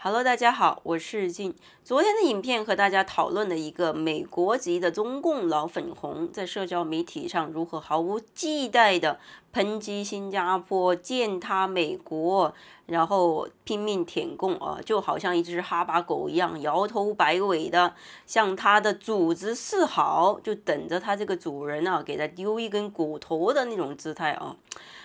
Hello，大家好，我是静。昨天的影片和大家讨论了一个美国籍的中共老粉红在社交媒体上如何毫无忌惮的抨击新加坡、践踏美国，然后拼命舔共啊，就好像一只哈巴狗一样，摇头摆尾的向他的主子示好，就等着他这个主人啊给他丢一根骨头的那种姿态啊。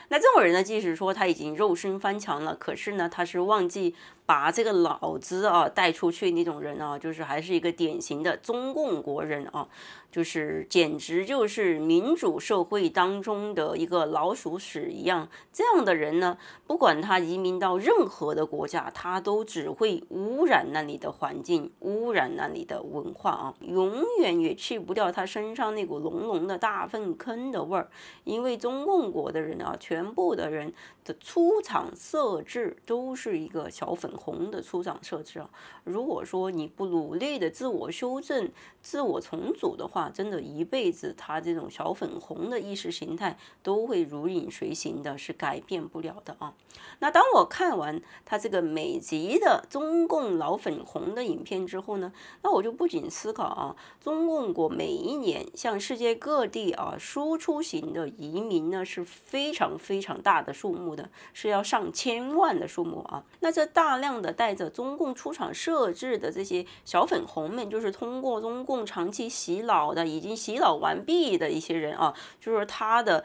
那这种人呢，即使说他已经肉身翻墙了，可是呢，他是忘记把这个脑子啊带出去那种人啊，就是还是一个典型的中共国人啊，就是简直就是民主社会当中的一个老鼠屎一样。这样的人呢，不管他移民到任何的国家，他都只会污染那里的环境，污染那里的文化啊，永远也去不掉他身上那股浓浓的大粪坑的味儿。因为中共国的人啊，全部的人的出厂设置都是一个小粉红的出厂设置啊。如果说你不努力的自我修正、自我重组的话，真的一辈子他这种小粉红的意识形态都会如影随形的，是改变不了的啊。那当我看完他这个美籍的中共老粉红的影片之后呢，那我就不仅思考啊，中共国每一年向世界各地啊输出型的移民呢是非常非常大的数目的，是要上千万的数目啊。那这大量的带着中共出厂设置的这些小粉红们，就是通过中共长期洗脑的，已经洗脑完毕的一些人啊，就是他的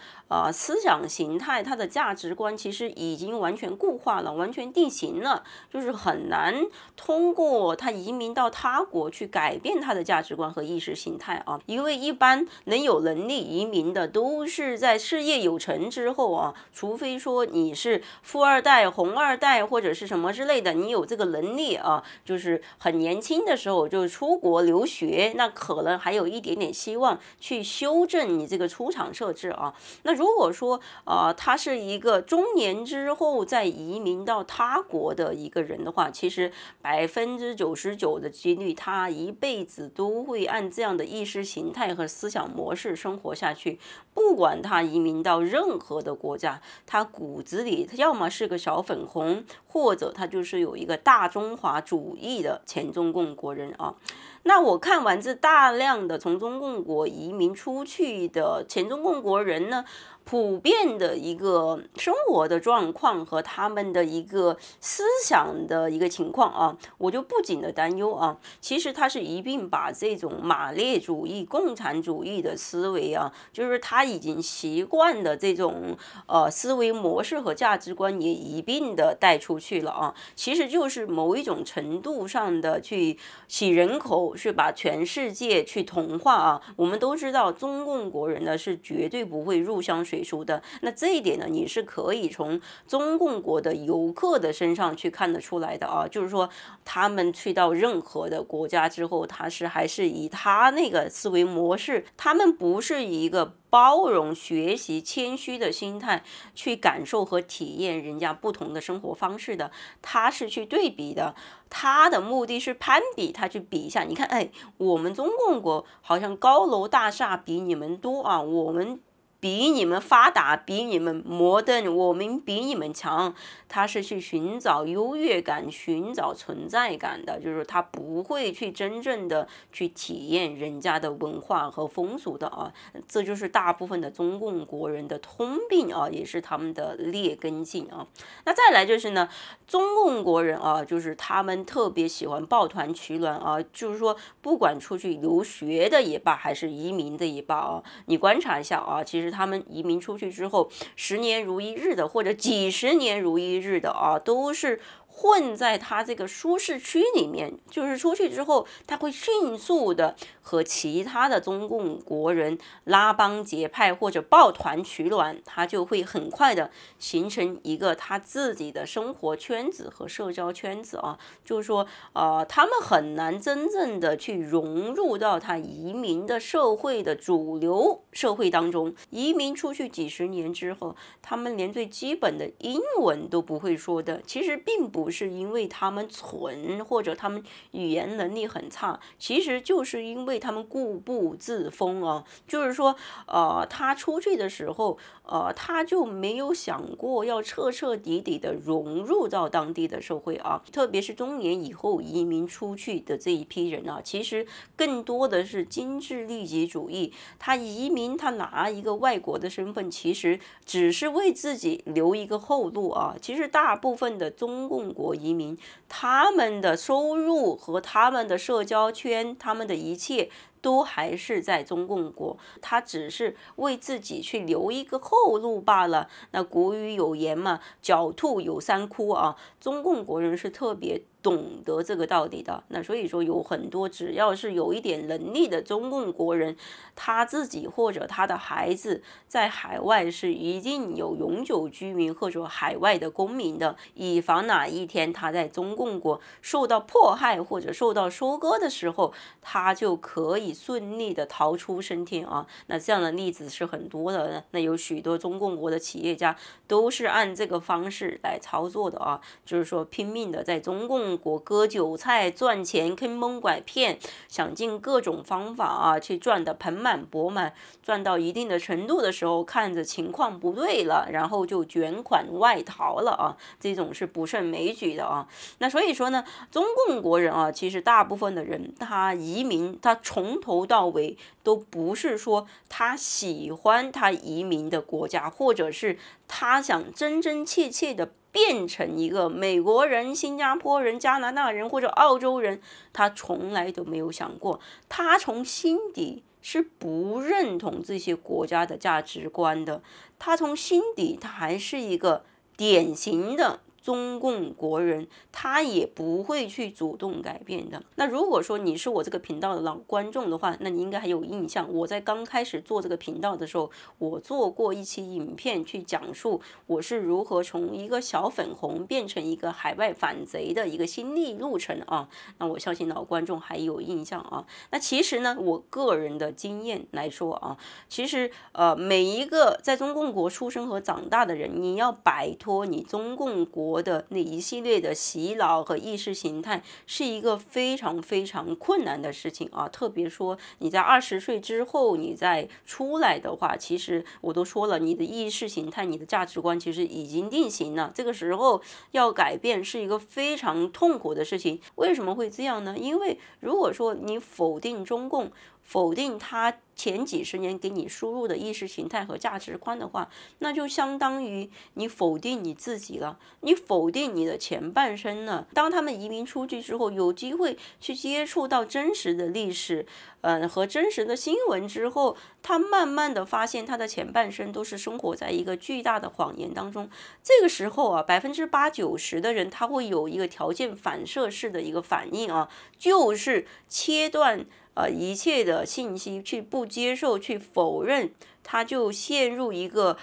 思想形态、他的价值观其实已经完全固化了，完全定型了，就是很难通过他移民到他国去改变他的价值观和意识形态啊。因为一般能有能力移民的都是在事业有成之后啊，除非说你是富二代、红二代或者是什么之类的，你有这个能力啊，就是很年轻的时候就出国留学，那可能还有一点点希望去修正你这个出厂设置啊。那如果说他是一个中年之后再移民到他国的一个人的话，其实99%的几率他一辈子都会按这样的意识形态和思想模式生活下去。不管他移民到任何的国家，他骨子里他要么是个小粉红，或者他就是有一个大中华主义的前中共国人啊。那我看完这大量的从中共国移民出去的前中共国人呢，普遍的一个生活的状况和他们的一个思想的一个情况啊，我就不仅的担忧啊，其实他是一并把这种马列主义、共产主义的思维啊，就是他已经习惯的这种思维模式和价值观也一并的带出去了啊，其实就是某一种程度上的去洗人口，是把全世界去同化啊。我们都知道中共国人呢是绝对不会入乡随俗的，那这一点呢，你是可以从中共国的游客的身上去看得出来的啊，就是说他们去到任何的国家之后，他是还是以他那个思维模式，他们不是以一个包容、学习、谦虚的心态去感受和体验人家不同的生活方式的，他是去对比的，他的目的是攀比，他去比一下，你看，哎，我们中共国好像高楼大厦比你们多啊，我们比你们发达，比你们摩登，我们比你们强。他是去寻找优越感，寻找存在感的，就是他不会去真正的去体验人家的文化和风俗的啊。这就是大部分的中共国人的通病啊，也是他们的劣根性啊。那再来就是呢，中共国人啊，就是他们特别喜欢抱团取暖啊，就是说不管出去留学的也罢，还是移民的也罢啊，你观察一下啊，其实他们移民出去之后，10年如一日的，或者几十年如一日的啊，都是混在他这个舒适区里面，就是出去之后，他会迅速的和其他的中共国人拉帮结派或者抱团取暖，他就会很快的形成一个他自己的生活圈子和社交圈子啊，就是说，他们很难真正的去融入到他移民的社会的主流社会当中。移民出去几十年之后，他们连最基本的英文都不会说的，其实并不是因为他们蠢或者他们语言能力很差，其实就是因为他们固步自封啊，就是说，他出去的时候，他就没有想过要彻彻底底的融入到当地的社会啊，特别是中年以后移民出去的这一批人啊，其实更多的是精致利己主义。他移民，他拿一个外国的身份，其实只是为自己留一个后路啊。其实大部分的中共国移民，他们的收入和他们的社交圈，他们的一切都还是在中共国，他只是为自己去留一个后路罢了。那古语有言嘛，狡兔有三窟啊，中共国人是特别懂得这个道理的。那所以说有很多只要是有一点能力的中共国人，他自己或者他的孩子在海外是一定有永久居民或者海外的公民的，以防哪一天他在中共国受到迫害或者受到收割的时候，他就可以顺利的逃出升天啊。那这样的例子是很多的，那有许多中共国的企业家都是按这个方式来操作的啊，就是说拼命的在中共国割韭菜赚钱，坑蒙拐骗，想尽各种方法啊去赚得盆满钵满，赚到一定的程度的时候，看着情况不对了，然后就卷款外逃了啊，这种是不胜枚举的啊。那所以说呢，中共国人啊，其实大部分的人他移民，他从头到尾都不是说他喜欢他移民的国家，或者是他想真真切切的变成一个美国人、新加坡人、加拿大人或者澳洲人，他从来都没有想过，他从心底是不认同这些国家的价值观的，他从心底他还是一个典型的中共国人，他也不会去主动改变的。那如果说你是我这个频道的老观众的话，那你应该还有印象，我在刚开始做这个频道的时候，我做过一期影片去讲述我是如何从一个小粉红变成一个海外反贼的一个心历路程啊。那我相信老观众还有印象啊。那其实呢，我个人的经验来说啊，其实每一个在中共国出生和长大的人，你要摆脱你中共国的那一系列的洗脑和意识形态，是一个非常非常困难的事情啊。特别说你在20岁之后，你再出来的话，其实我都说了，你的意识形态、你的价值观其实已经定型了。这个时候要改变是一个非常痛苦的事情。为什么会这样呢？因为如果说你否定中共，否定他前几十年给你输入的意识形态和价值观的话，那就相当于你否定你自己了，你否定你的前半生了。当他们移民出去之后，有机会去接触到真实的历史，和真实的新闻之后，他慢慢的发现他的前半生都是生活在一个巨大的谎言当中。这个时候啊，80%-90%的人他会有一个条件反射式的一个反应啊，就是切断一切的信息，去不接受，去否认，他就陷入一个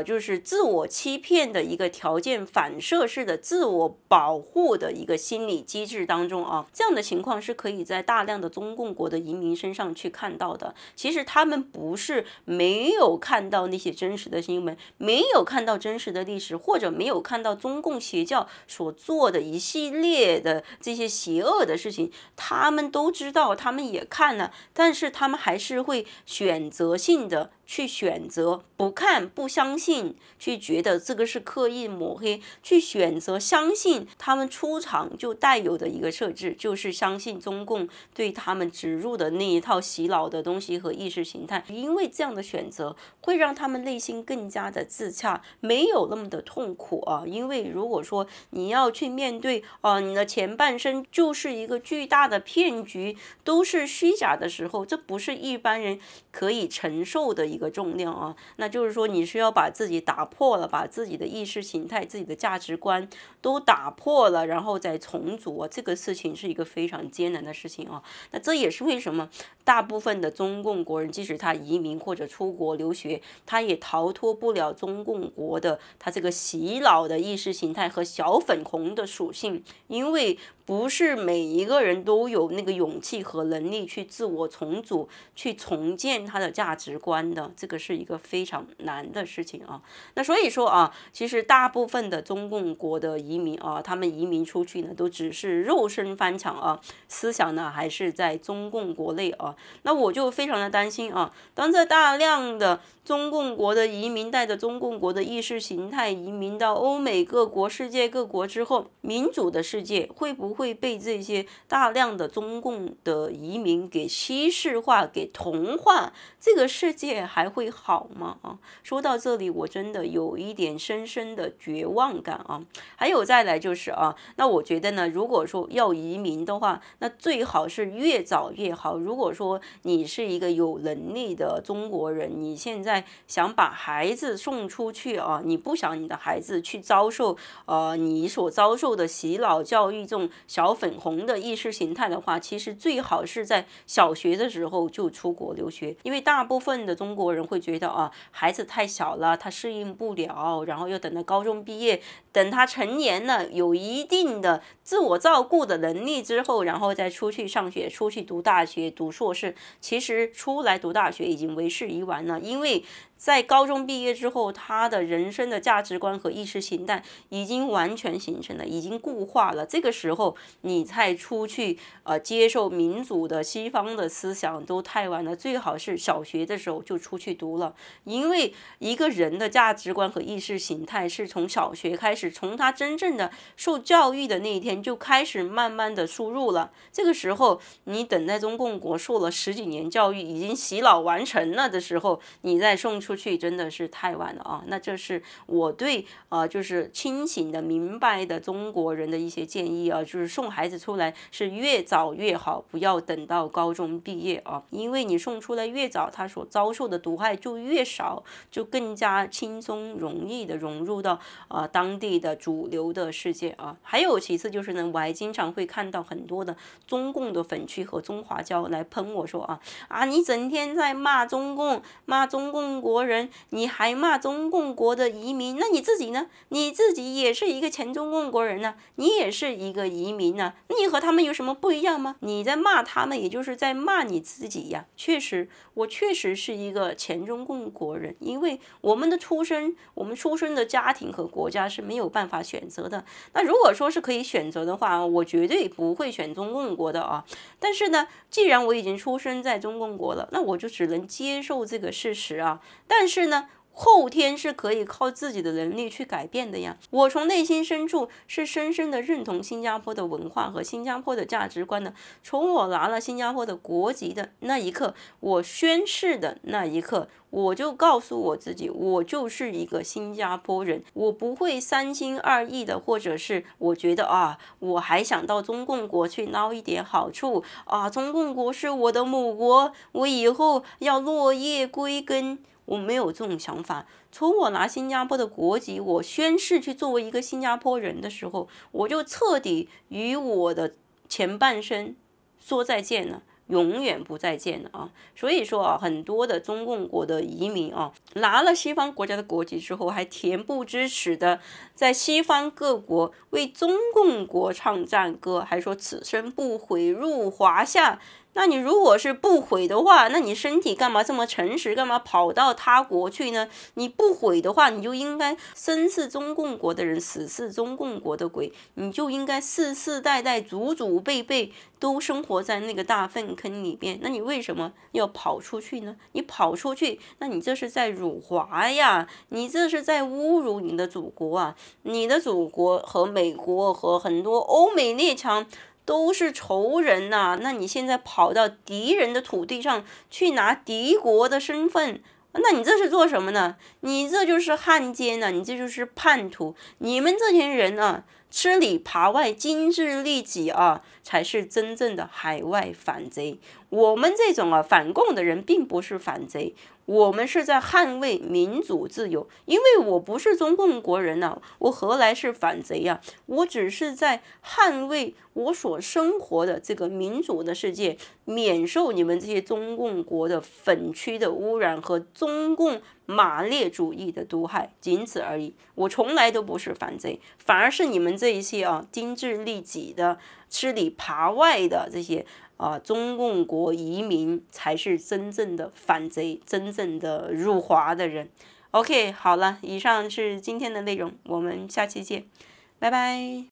就是自我欺骗的一个条件反射式的自我保护的一个心理机制当中啊。这样的情况是可以在大量的中共国的移民身上去看到的。其实他们不是没有看到那些真实的新闻，没有看到真实的历史，或者没有看到中共邪教所做的一系列的这些邪恶的事情，他们都知道，他们也看了，但是他们还是会选择性的去选择不看、不相信，去觉得这个是刻意抹黑，去选择相信他们出场就带有的一个设置，就是相信中共对他们植入的那一套洗脑的东西和意识形态。因为这样的选择会让他们内心更加的自洽，没有那么的痛苦啊。因为如果说你要去面对你的前半生就是一个巨大的骗局，都是虚假的时候，这不是一般人可以承受的一个重量啊。那就是说你需要把自己打破了，把自己的意识形态、自己的价值观都打破了，然后再重组啊，这个事情是一个非常艰难的事情啊。那这也是为什么大部分的中共国人，即使他移民或者出国留学，他也逃脱不了中共国的他这个洗脑的意识形态和小粉红的属性，因为不是每一个人都有那个勇气和能力去自我重组，去重建他的价值观的，这个是一个非常难的事情啊。那所以说啊，其实大部分的中共国的移民啊，他们移民出去呢，都只是肉身翻墙啊，思想呢还是在中共国内啊。那我就非常的担心啊，当这大量的中共国的移民带着中共国的意识形态移民到欧美各国、世界各国之后，民主的世界会不会被这些大量的中共的移民给西式化、给同化？这个世界还会好吗？啊，说到这里，我真的有一点深深的绝望感啊。还有再来就是啊，那我觉得呢，如果说要移民的话，那最好是越早越好。如果说你是一个有能力的中国人，你现在想把孩子送出去啊，你不想你的孩子去遭受你所遭受的洗脑教育这种小粉红的意识形态的话，其实最好是在小学的时候就出国留学，因为大部分的中国人会觉得啊，孩子太小了，他适应不了，然后要等到高中毕业，等他成年了，有一定的自我照顾的能力之后，然后再出去上学，出去读大学、读硕士。其实出来读大学已经为时已晚了，因为在高中毕业之后，他的人生的价值观和意识形态已经完全形成了，已经固化了。这个时候你再出去接受民主的西方的思想都太晚了，最好是小学的时候就出去读了。因为一个人的价值观和意识形态是从小学开始，从他真正的受教育的那一天就开始慢慢的输入了。这个时候你等在中共国受了10几年教育，已经洗脑完成了的时候，你再送出去真的是太晚了啊！那这是我对就是清醒的、明白的中国人的一些建议啊，就是送孩子出来是越早越好，不要等到高中毕业啊，因为你送出来越早，他所遭受的毒害就越少，就更加轻松容易的融入到当地的主流的世界啊。还有其次就是呢，我还经常会看到很多的中共的粉区和中华胶来喷我说你整天在骂中共，骂中共国人，你还骂中共国的移民，那你自己呢？你自己也是一个前中共国人呢，你也是一个移民呢，你和他们有什么不一样吗？你在骂他们，也就是在骂你自己呀。确实，我确实是一个前中共国人，因为我们出生的家庭和国家是没有办法选择的。那如果说是可以选择的话，我绝对不会选中共国的啊。但是呢，既然我已经出生在中共国了，那我就只能接受这个事实啊。但是呢，后天是可以靠自己的能力去改变的呀。我从内心深处是深深的认同新加坡的文化和新加坡的价值观的。从我拿了新加坡的国籍的那一刻，我宣誓的那一刻，我就告诉我自己，我就是一个新加坡人，我不会三心二意的，或者是我觉得我还想到中共国去捞一点好处中共国是我的母国，我以后要落叶归根。我没有这种想法。从我拿新加坡的国籍，我宣誓去作为一个新加坡人的时候，我就彻底与我的前半生说再见了，永远不再见了啊！所以说很多的中共国的移民拿了西方国家的国籍之后，还恬不知耻的在西方各国为中共国唱赞歌，还说此生不悔入华夏。那你如果是不悔的话，那你身体干嘛这么诚实，干嘛跑到他国去呢？你不悔的话，你就应该生是中共国的人，死是中共国的鬼，你就应该世世代代祖祖辈辈都生活在那个大粪坑里边。那你为什么要跑出去呢？你跑出去，那你这是在辱华呀，你这是在侮辱你的祖国啊！你的祖国和美国和很多欧美列强都是仇人呐，那你现在跑到敌人的土地上去拿敌国的身份，那你这是做什么呢？你这就是汉奸呐，你这就是叛徒。你们这群人吃里扒外、精致利己才是真正的海外反贼。我们这种反共的人并不是反贼，我们是在捍卫民主自由。因为我不是中共国人我何来是反贼呀？我只是在捍卫我所生活的这个民主的世界，免受你们这些中共国的粉区的污染和中共马列主义的毒害，仅此而已。我从来都不是反贼，反而是你们这一些精致利己的、吃里扒外的这些中共国移民才是真正的反贼，真正的辱华的人。OK， 好了，以上是今天的内容，我们下期见，拜拜。